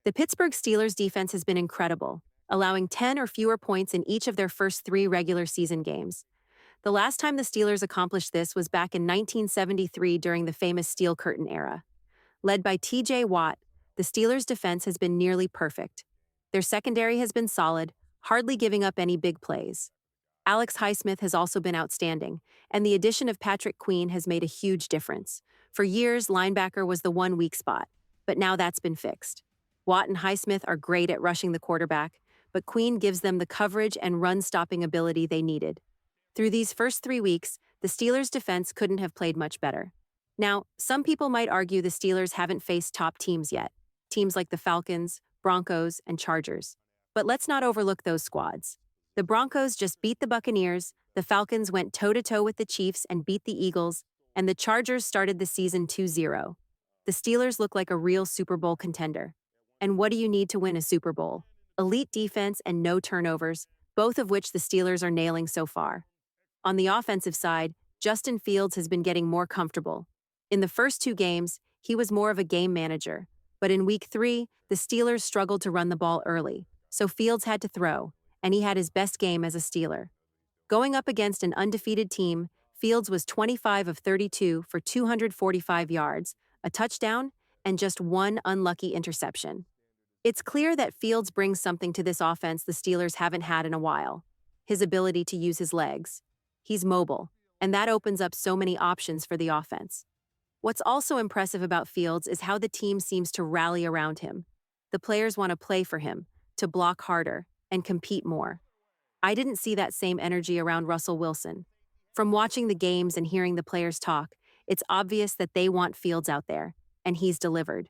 The Pittsburgh Steelers defense has been incredible, allowing 10 or fewer points in each of their first three regular season games. The last time the Steelers accomplished this was back in 1973 during the famous Steel Curtain era. Led by T.J. Watt, the Steelers' defense has been nearly perfect. Their secondary has been solid, hardly giving up any big plays. Alex Highsmith has also been outstanding, and the addition of Patrick Queen has made a huge difference. For years, linebacker was the one weak spot, but now that's been fixed. Watt and Highsmith are great at rushing the quarterback, but Queen gives them the coverage and run-stopping ability they needed. Through these first 3 weeks, the Steelers' defense couldn't have played much better. Now, some people might argue the Steelers haven't faced top teams yet, teams like the Falcons, Broncos, and Chargers. But let's not overlook those squads. The Broncos just beat the Buccaneers, the Falcons went toe-to-toe with the Chiefs and beat the Eagles, and the Chargers started the season 2-0. The Steelers look like a real Super Bowl contender. And what do you need to win a Super Bowl? Elite defense and no turnovers, both of which the Steelers are nailing so far. On the offensive side, Justin Fields has been getting more comfortable. In the first two games, he was more of a game manager, but in week 3, the Steelers struggled to run the ball early, so Fields had to throw, and he had his best game as a Steeler. Going up against an undefeated team, Fields was 25 of 32 for 245 yards, a touchdown, and just one unlucky interception. It's clear that Fields brings something to this offense the Steelers haven't had in a while: his ability to use his legs. He's mobile, and that opens up so many options for the offense. What's also impressive about Fields is how the team seems to rally around him. The players want to play for him, to block harder, and compete more. I didn't see that same energy around Russell Wilson. From watching the games and hearing the players talk, it's obvious that they want Fields out there, and he's delivered.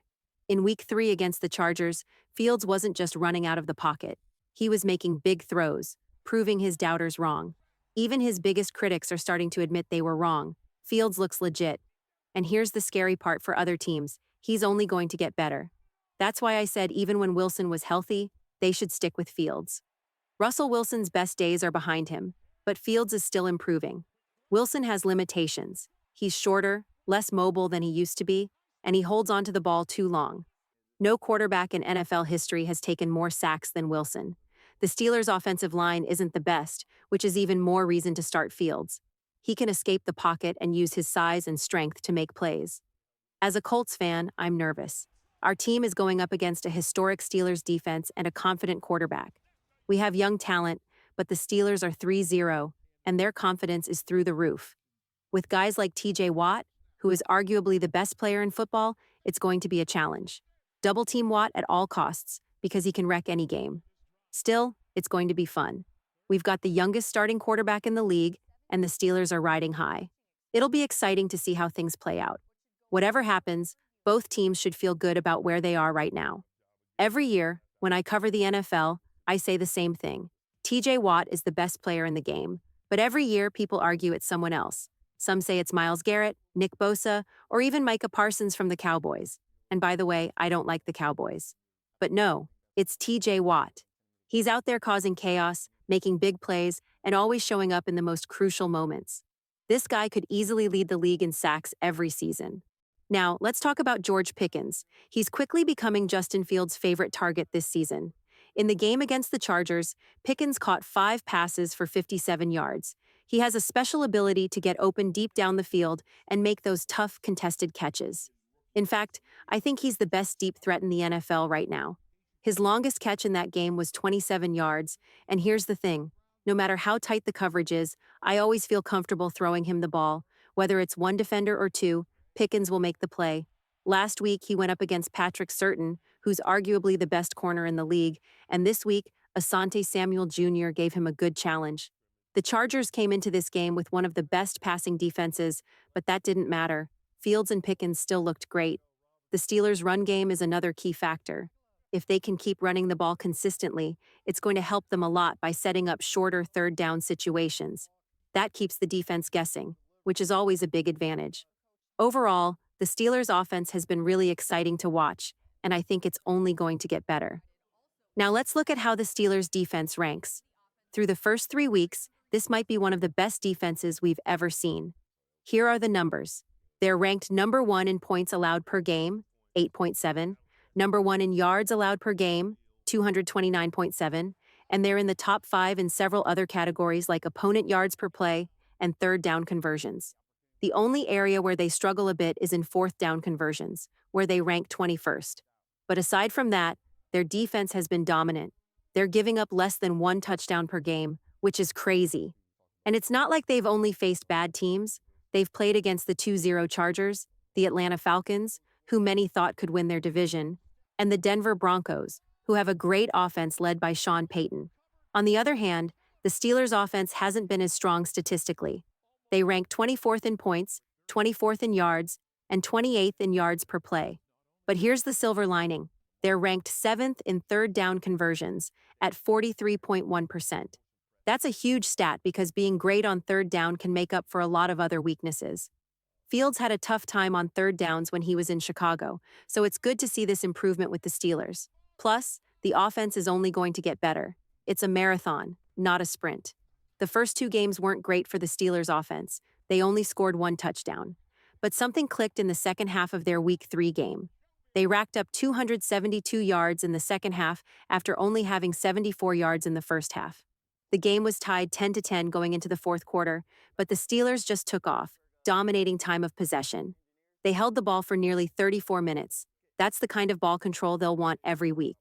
In week 3 against the Chargers, Fields wasn't just running out of the pocket. He was making big throws, proving his doubters wrong. Even his biggest critics are starting to admit they were wrong. Fields looks legit. And here's the scary part for other teams: he's only going to get better. That's why I said even when Wilson was healthy, they should stick with Fields. Russell Wilson's best days are behind him, but Fields is still improving. Wilson has limitations. He's shorter, less mobile than he used to be, and he holds onto the ball too long. No quarterback in NFL history has taken more sacks than Wilson. The Steelers' offensive line isn't the best, which is even more reason to start Fields. He can escape the pocket and use his size and strength to make plays. As a Colts fan, I'm nervous. Our team is going up against a historic Steelers defense and a confident quarterback. We have young talent, but the Steelers are 3-0, and their confidence is through the roof. With guys like T.J. Watt, who is arguably the best player in football, it's going to be a challenge. Double team Watt at all costs, because he can wreck any game. Still, it's going to be fun. We've got the youngest starting quarterback in the league, and the Steelers are riding high. It'll be exciting to see how things play out. Whatever happens, both teams should feel good about where they are right now. Every year, when I cover the NFL, I say the same thing. T.J. Watt is the best player in the game, but every year people argue it's someone else. Some say it's Myles Garrett, Nick Bosa, or even Micah Parsons from the Cowboys. And by the way, I don't like the Cowboys. But no, it's T.J. Watt. He's out there causing chaos, making big plays, and always showing up in the most crucial moments. This guy could easily lead the league in sacks every season. Now, let's talk about George Pickens. He's quickly becoming Justin Fields' favorite target this season. In the game against the Chargers, Pickens caught 5 passes for 57 yards. He has a special ability to get open deep down the field and make those tough, contested catches. In fact, I think he's the best deep threat in the NFL right now. His longest catch in that game was 27 yards, and here's the thing: no matter how tight the coverage is, I always feel comfortable throwing him the ball. Whether it's one defender or two, Pickens will make the play. Last week, he went up against Patrick Surtain, who's arguably the best corner in the league, and this week, Asante Samuel Jr. gave him a good challenge. The Chargers came into this game with one of the best passing defenses, but that didn't matter. Fields and Pickens still looked great. The Steelers' run game is another key factor. If they can keep running the ball consistently, it's going to help them a lot by setting up shorter third-down situations. That keeps the defense guessing, which is always a big advantage. Overall, the Steelers' offense has been really exciting to watch, and I think it's only going to get better. Now let's look at how the Steelers' defense ranks. Through the first 3 weeks, this might be one of the best defenses we've ever seen. Here are the numbers. They're ranked number 1 in points allowed per game, 8.7, Number one in yards allowed per game, 229.7, and they're in the top five in several other categories like opponent yards per play and third down conversions. The only area where they struggle a bit is in fourth down conversions, where they rank 21st. But aside from that, their defense has been dominant. They're giving up less than one touchdown per game, which is crazy. And it's not like they've only faced bad teams. They've played against the 2-0 Chargers, the Atlanta Falcons, who many thought could win their division, and the Denver Broncos, who have a great offense led by Sean Payton. On the other hand, the Steelers' offense hasn't been as strong statistically. They rank 24th in points, 24th in yards, and 28th in yards per play. But here's the silver lining. They're ranked 7th in third down conversions at 43.1%. That's a huge stat because being great on third down can make up for a lot of other weaknesses. Fields had a tough time on third downs when he was in Chicago, so it's good to see this improvement with the Steelers. Plus, the offense is only going to get better. It's a marathon, not a sprint. The first two games weren't great for the Steelers' offense. They only scored one touchdown. But something clicked in the second half of their Week 3 game. They racked up 272 yards in the second half after only having 74 yards in the first half. The game was tied 10-10 going into the fourth quarter, but the Steelers just took off, dominating time of possession. They held the ball for nearly 34 minutes. That's the kind of ball control they'll want every week.